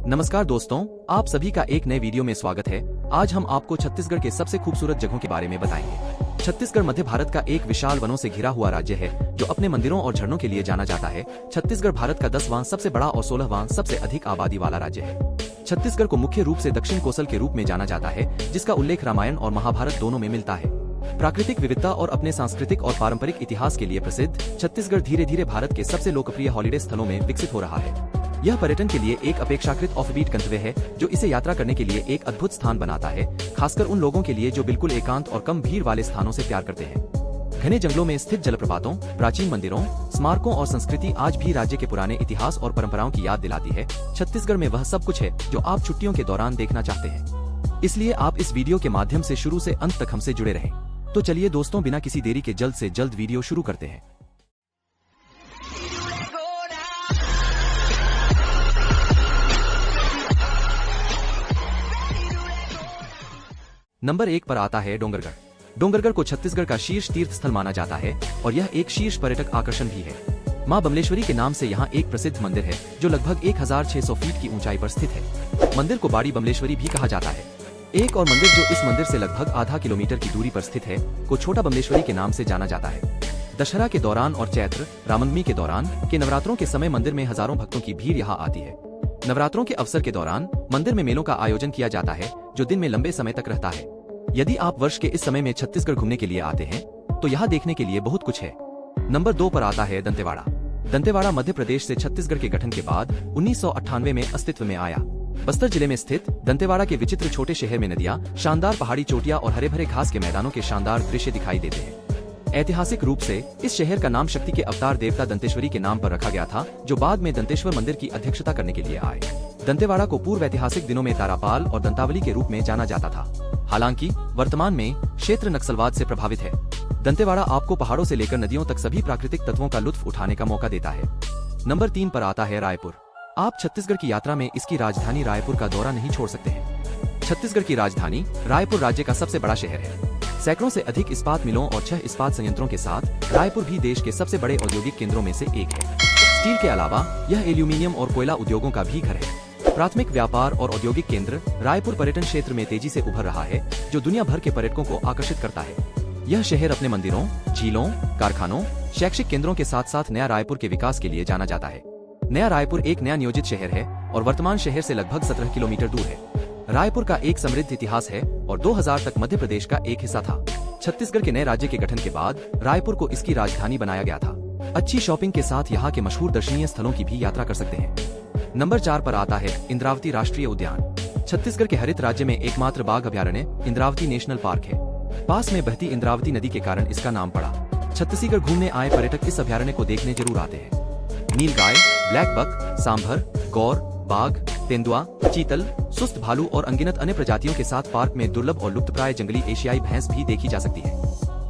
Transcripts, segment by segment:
नमस्कार दोस्तों, आप सभी का एक नए वीडियो में स्वागत है। आज हम आपको छत्तीसगढ़ के सबसे खूबसूरत जगहों के बारे में बताएंगे। छत्तीसगढ़ मध्य भारत का एक विशाल वनों से घिरा हुआ राज्य है जो अपने मंदिरों और झरनों के लिए जाना जाता है। छत्तीसगढ़ भारत का 10वां सबसे बड़ा और 16वां सबसे अधिक आबादी वाला राज्य है। छत्तीसगढ़ को मुख्य रूप से दक्षिण कोसल के रूप में जाना जाता है, जिसका उल्लेख रामायण और महाभारत दोनों में मिलता है। प्राकृतिक विविधता और अपने सांस्कृतिक और पारंपरिक इतिहास के लिए प्रसिद्ध छत्तीसगढ़ धीरे धीरे भारत के सबसे लोकप्रिय हॉलिडे स्थलों में विकसित हो रहा है। यह पर्यटन के लिए एक अपेक्षाकृत ऑफबीट गंतव्य है जो इसे यात्रा करने के लिए एक अद्भुत स्थान बनाता है, खासकर उन लोगों के लिए जो बिल्कुल एकांत और कम भीड़ वाले स्थानों से प्यार करते हैं। घने जंगलों में स्थित जलप्रपातों, प्राचीन मंदिरों, स्मारकों और संस्कृति आज भी राज्य के पुराने इतिहास और परंपराओं की याद दिलाती है। छत्तीसगढ़ में वह सब कुछ है जो आप छुट्टियों के दौरान देखना चाहते हैं। इसलिए आप इस वीडियो के माध्यम से शुरू से अंत तक हमसे जुड़े रहें। तो चलिए दोस्तों, बिना किसी देरी के जल्द से जल्द वीडियो शुरू करते हैं। नंबर 1 पर आता है डोंगरगढ़। डोंगरगढ़ को छत्तीसगढ़ का शीर्ष तीर्थ स्थल माना जाता है और यह एक शीर्ष पर्यटक आकर्षण भी है। मां बमलेश्वरी के नाम से यहाँ एक प्रसिद्ध मंदिर है जो लगभग 1600 फीट की ऊंचाई पर स्थित है। मंदिर को बाड़ी बमलेश्वरी भी कहा जाता है। एक और मंदिर जो इस मंदिर से लगभग आधा किलोमीटर की दूरी पर स्थित है को छोटा बमलेश्वरी के नाम से जाना जाता है। दशहरा के दौरान और चैत्र रामनवमी के दौरान के नवरात्रों के समय मंदिर में हजारों भक्तों की भीड़ यहाँ आती है। नवरात्रों के अवसर के दौरान मंदिर में मेलों का आयोजन किया जाता है जो दिन में लंबे समय तक रहता है। यदि आप वर्ष के इस समय में छत्तीसगढ़ घूमने के लिए आते हैं तो यहाँ देखने के लिए बहुत कुछ है। नंबर 2 पर आता है दंतेवाड़ा। दंतेवाड़ा मध्य प्रदेश से छत्तीसगढ़ के गठन के बाद 1998 में अस्तित्व में आया। बस्तर जिले में स्थित दंतेवाड़ा के विचित्र छोटे शहर में नदियां, शानदार पहाड़ी चोटियां और हरे भरे घास के मैदानों के शानदार दृश्य दिखाई देते हैं। ऐतिहासिक रूप से इस शहर का नाम शक्ति के अवतार देवता दंतेश्वरी के नाम पर रखा गया था, जो बाद में दंतेश्वर मंदिर की अध्यक्षता करने के लिए आए। दंतेवाड़ा को पूर्व ऐतिहासिक दिनों में तारापाल और दंतावली के रूप में जाना जाता था। हालांकि वर्तमान में क्षेत्र नक्सलवाद से प्रभावित है। दंतेवाड़ा आपको पहाड़ों से लेकर नदियों तक सभी प्राकृतिक तत्वों का लुत्फ उठाने का मौका देता है। नंबर 3 पर आता है रायपुर। आप छत्तीसगढ़ की यात्रा में इसकी राजधानी रायपुर का दौरा नहीं छोड़ सकते हैं। छत्तीसगढ़ की राजधानी रायपुर राज्य का सबसे बड़ा शहर है। सैकड़ों से अधिक इस्पात मिलों और 6 इस्पात संयंत्रों के साथ रायपुर भी देश के सबसे बड़े औद्योगिक केंद्रों में से एक है। स्टील के अलावा यह एल्यूमिनियम और कोयला उद्योगों का भी घर है। प्राथमिक व्यापार और औद्योगिक केंद्र रायपुर पर्यटन क्षेत्र में तेजी से उभर रहा है, जो दुनिया भर के पर्यटकों को आकर्षित करता है। यह शहर अपने मंदिरों, झीलों, कारखानों, शैक्षिक केंद्रों के साथ साथ नया रायपुर के विकास के लिए जाना जाता है। नया रायपुर एक नया नियोजित शहर है और वर्तमान शहर से लगभग 17 किलोमीटर दूर है। रायपुर का एक समृद्ध इतिहास है और 2000 तक मध्य प्रदेश का एक हिस्सा था। छत्तीसगढ़ के नए राज्य के गठन के बाद रायपुर को इसकी राजधानी बनाया गया था। अच्छी शॉपिंग के साथ यहाँ के मशहूर दर्शनीय स्थलों की भी यात्रा कर सकते हैं। नंबर 4 पर आता है इंद्रावती राष्ट्रीय उद्यान। छत्तीसगढ़ के हरित राज्य में एकमात्र बाघ अभयारण्य इंद्रावती नेशनल पार्क है। पास में बहती इंद्रावती नदी के कारण इसका नाम पड़ा। छत्तीसगढ़ घूमने आए पर्यटक इस अभयारण्य को देखने जरूर आते हैं। नीलगाय, ब्लैक बक, सांभर, गौर, बाघ, तेंदुआ, चीतल, सुस्त भालू और अनगिनत अन्य प्रजातियों के साथ पार्क में दुर्लभ और लुप्तप्राय जंगली एशियाई भैंस भी देखी जा सकती है।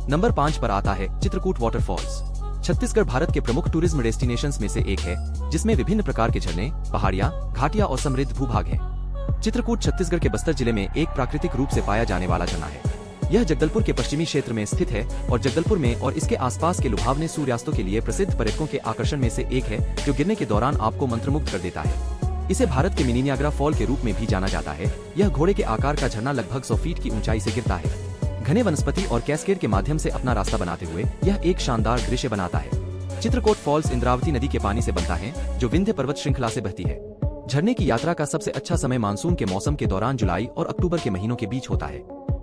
नंबर 5 पर आता है चित्रकूट वाटरफॉल्स। छत्तीसगढ़ भारत के प्रमुख टूरिज्म डेस्टिनेशंस में से एक है, जिसमें विभिन्न प्रकार के झरने, पहाड़ियां, घाटियां और समृद्ध भूभाग हैं। चित्रकूट छत्तीसगढ़ के बस्तर जिले में एक प्राकृतिक रूप से पाया जाने वाला झरना है। यह जगदलपुर के पश्चिमी क्षेत्र में स्थित है और जगदलपुर में और इसके आसपास के लुभावने सूर्यास्तों के लिए प्रसिद्ध पर्यटकों के आकर्षण में से एक है, जो गिरने के दौरान आपको मंत्रमुग्ध कर देता है। इसे भारत के मिनी नियाग्रा फॉल के रूप में भी जाना जाता है। यह घोड़े के आकार का झरना लगभग 100 फीट की ऊंचाई से गिरता है। घने वनस्पति और कैस्केड के माध्यम से अपना रास्ता बनाते हुए यह एक शानदार दृश्य बनाता है। चित्रकोट फॉल्स इंद्रावती नदी के पानी से बनता है, जो विंध्य पर्वत श्रृंखला से बहती है। झरने की यात्रा का सबसे अच्छा समय मानसून के मौसम के दौरान जुलाई और अक्टूबर के महीनों के बीच होता है।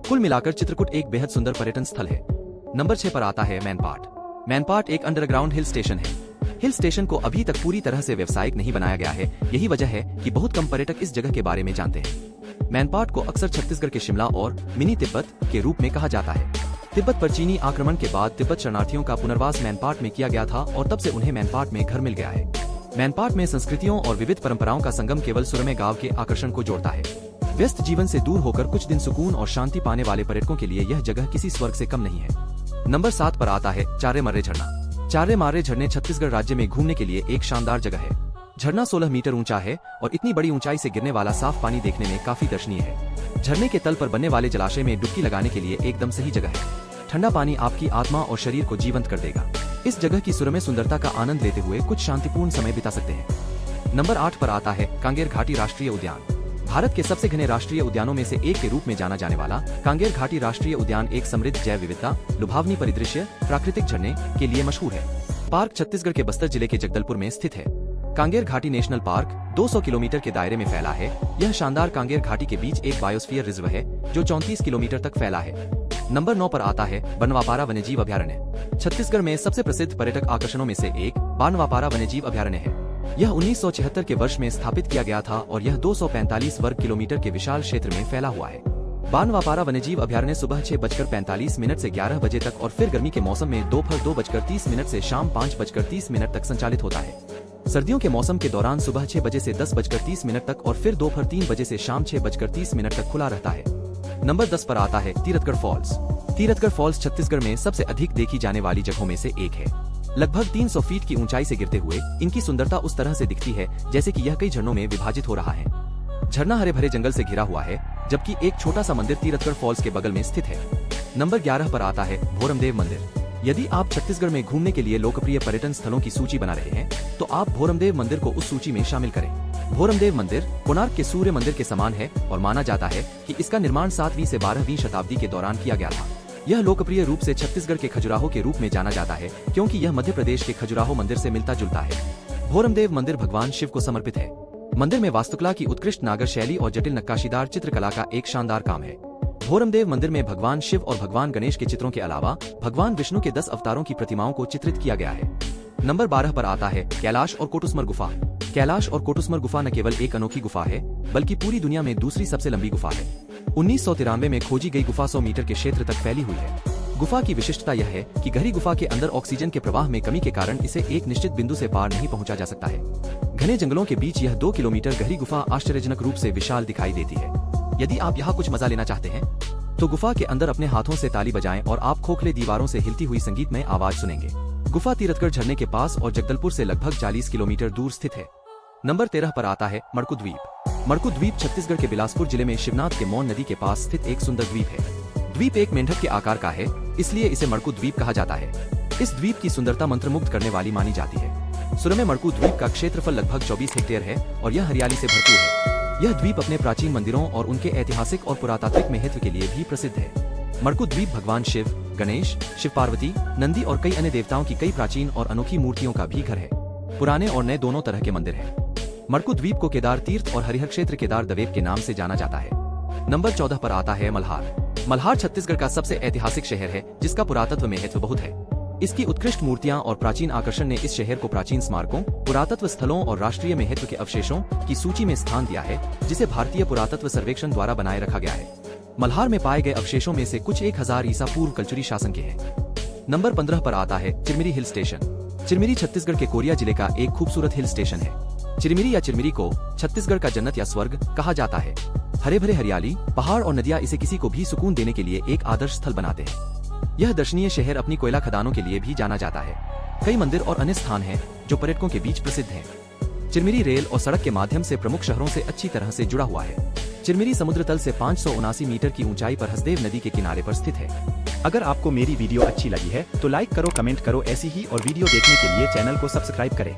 कुल मिलाकर चित्रकूट एक बेहद सुंदर पर्यटन स्थल है। नंबर 6 पर आता है मैनपाट। मैनपाट एक अंडरग्राउंड हिल स्टेशन है। हिल स्टेशन को अभी तक पूरी तरह से व्यावसायिक नहीं बनाया गया है। यही वजह है कि बहुत कम पर्यटक इस जगह के बारे में जानते हैं। मैनपाट को अक्सर छत्तीसगढ़ के शिमला और मिनी तिब्बत के रूप में कहा जाता है। तिब्बत पर चीनी आक्रमण के बाद तिब्बत शरणार्थियों का पुनर्वास मैनपाट में किया गया था और तब से उन्हें मैनपाट में घर मिल गया है। मैनपाट में संस्कृतियों और विविध परंपराओं का संगम केवल सुरमे गांव के आकर्षण को जोड़ता है। व्यस्त जीवन से दूर होकर कुछ दिन सुकून और शांति पाने वाले पर्यटकों के लिए यह जगह किसी स्वर्ग से कम नहीं है। नंबर 7 पर आता है चारे मर्रे झरना। चारे मारे झरने छत्तीसगढ़ राज्य में घूमने के लिए एक शानदार जगह है। झरना 16 मीटर ऊंचा है और इतनी बड़ी ऊंचाई से गिरने वाला साफ पानी देखने में काफी दर्शनीय है। झरने के तल पर बनने वाले जलाशय में डुबकी लगाने के लिए एकदम सही जगह है। ठंडा पानी आपकी आत्मा और शरीर को जीवंत कर देगा। इस जगह की सुरम्य सुंदरता का आनंद लेते हुए कुछ शांतिपूर्ण समय बिता सकते हैं। नंबर 8 पर आता है कांगेर घाटी राष्ट्रीय उद्यान। भारत के सबसे घने राष्ट्रीय उद्यानों में से एक के रूप में जाना जाने वाला कांगेर घाटी राष्ट्रीय उद्यान एक समृद्ध जैव विविधता, लुभावनी परिदृश्य, प्राकृतिक झरने के लिए मशहूर है। पार्क छत्तीसगढ़ के बस्तर जिले के जगदलपुर में स्थित है। कांगेर घाटी नेशनल पार्क 200 किलोमीटर के दायरे में फैला है। यह शानदार कांगेर घाटी के बीच एक बायोस्फीयर रिजर्व है जो 34 किलोमीटर तक फैला है। नंबर 9 पर आता है बनवापारा वन्यजीव अभयारण्य। छत्तीसगढ़ में सबसे प्रसिद्ध पर्यटक आकर्षणों में से एक बनवापारा वन्यजीव अभयारण्य है। यह 1976 के वर्ष में स्थापित किया गया था और यह 245 वर्ग किलोमीटर के विशाल क्षेत्र में फैला हुआ है। बनवापारा वन्यजीव अभयारण्य सुबह 6:45 से 11 बजे तक और फिर गर्मी के मौसम में दोपहर 2:30 से शाम 5:30 तक संचालित होता है। सर्दियों के मौसम के दौरान सुबह 6 बजे से 10:30 तक और फिर दोपहर 3 बजे से शाम 6:30 तक खुला रहता है। नंबर 10 पर आता है तीरथगढ़ फॉल्स। तीरथगढ़ फॉल्स छत्तीसगढ़ में सबसे अधिक देखी जाने वाली जगहों में से एक है। लगभग 300 फीट की ऊंचाई से गिरते हुए इनकी सुंदरता उस तरह से दिखती है जैसे कि यह कई झरनों में विभाजित हो रहा है। झरना हरे भरे जंगल से घिरा हुआ है, जबकि एक छोटा सा मंदिर तीरथगढ़ फॉल्स के बगल में स्थित है। नंबर 11 पर आता है भोरमदेव मंदिर। यदि आप छत्तीसगढ़ में घूमने के लिए लोकप्रिय पर्यटन स्थलों की सूची बना रहे हैं तो आप भोरमदेव मंदिर को उस सूची में शामिल करें। भोरमदेव मंदिर कोणार्क के सूर्य मंदिर के समान है और माना जाता है कि इसका निर्माण 7वीं से 12वीं शताब्दी के दौरान किया गया था। यह लोकप्रिय रूप से छत्तीसगढ़ के खजुराहो के रूप में जाना जाता है क्योंकि यह मध्य प्रदेश के खजुराहो मंदिर से मिलता जुलता है। भोरमदेव मंदिर भगवान शिव को समर्पित है। मंदिर में वास्तुकला की उत्कृष्ट नागर शैली और जटिल नक्काशीदार चित्रकला का एक शानदार काम है। भोरमदेव मंदिर में भगवान शिव और भगवान गणेश के चित्रों के अलावा भगवान विष्णु के 10 अवतारों की प्रतिमाओं को चित्रित किया गया है। नंबर 12 पर आता है कैलाश और कोटुसमर गुफा। कैलाश और कोटुसमर गुफा न केवल एक अनोखी गुफा है बल्कि पूरी दुनिया में दूसरी सबसे लंबी गुफा है। 1993 में खोजी गई गुफा 100 मीटर के क्षेत्र तक फैली हुई है। गुफा की विशिष्टता यह है कि गहरी गुफा के अंदर ऑक्सीजन के प्रवाह में कमी के कारण इसे एक निश्चित बिंदु से पार नहीं पहुंचा जा सकता है। घने जंगलों के बीच यह 2 किलोमीटर गहरी गुफा आश्चर्यजनक रूप से विशाल दिखाई देती है। यदि आप यहाँ कुछ मजा लेना चाहते हैं तो गुफा के अंदर अपने हाथों से ताली बजाएं और आप खोखले दीवारों से हिलती हुई संगीतमय आवाज सुनेंगे। गुफा तीरथगढ़ झरने के पास और जगदलपुर से लगभग 40 किलोमीटर दूर स्थित है। नंबर 13 पर आता है मड़कू द्वीप। मड़कू द्वीप छत्तीसगढ़ के बिलासपुर जिले में शिवनाथ के मौन नदी के पास स्थित एक सुंदर द्वीप है। द्वीप एक मेंढक के आकार का है, इसलिए इसे मड़कू द्वीप कहा जाता है। इस द्वीप की सुंदरता मंत्रमुग्ध करने वाली मानी जाती है। सुरमे मड़कू द्वीप का क्षेत्रफल लगभग 24 हेक्टेयर है और यह हरियाली से भरपूर है। यह द्वीप अपने प्राचीन मंदिरों और उनके ऐतिहासिक और पुरातात्विक महत्व के लिए भी प्रसिद्ध है। मड़कू द्वीप भगवान शिव, गणेश, शिव पार्वती, नंदी और कई अन्य देवताओं की कई प्राचीन और अनोखी मूर्तियों का भी घर है। पुराने और नए दोनों तरह के मंदिर हैं। मड़कू द्वीप को केदार तीर्थ और हरिहर क्षेत्र केदार दवेप के नाम से जाना जाता है। नंबर 14 पर आता है मल्हार। मल्हार छत्तीसगढ़ का सबसे ऐतिहासिक शहर है जिसका पुरातत्व महत्व बहुत है। इसकी उत्कृष्ट मूर्तियां और प्राचीन आकर्षण ने इस शहर को प्राचीन स्मारकों, पुरातत्व स्थलों और राष्ट्रीय महत्व के अवशेषों की सूची में स्थान दिया है, जिसे भारतीय पुरातत्व सर्वेक्षण द्वारा बनाए रखा गया है। मल्हार में पाए गए अवशेषों में से कुछ 1000 ईसा पूर्व कलचुरी शासन के हैं। नंबर 15 पर आता है चिरमिरी हिल स्टेशन। चिरमिरी छत्तीसगढ़ के कोरिया जिले का एक खूबसूरत हिल स्टेशन है। चिरमिरी या चिरमिरी को छत्तीसगढ़ का जन्नत या स्वर्ग कहा जाता है। हरे भरे हरियाली, पहाड़ और नदियां इसे किसी को भी सुकून देने के लिए एक आदर्श स्थल बनाते हैं। यह दर्शनीय शहर अपनी कोयला खदानों के लिए भी जाना जाता है। कई मंदिर और अन्य स्थान हैं जो पर्यटकों के बीच प्रसिद्ध हैं। चिरमिरी रेल और सड़क के माध्यम से प्रमुख शहरों से अच्छी तरह से जुड़ा हुआ है। चिरमिरी समुद्र तल से 579 मीटर की ऊंचाई पर हसदेव नदी के किनारे पर स्थित है। अगर आपको मेरी वीडियो अच्छी लगी है तो लाइक करो, कमेंट करो। ऐसी ही और वीडियो देखने के लिए चैनल को सब्सक्राइब करें।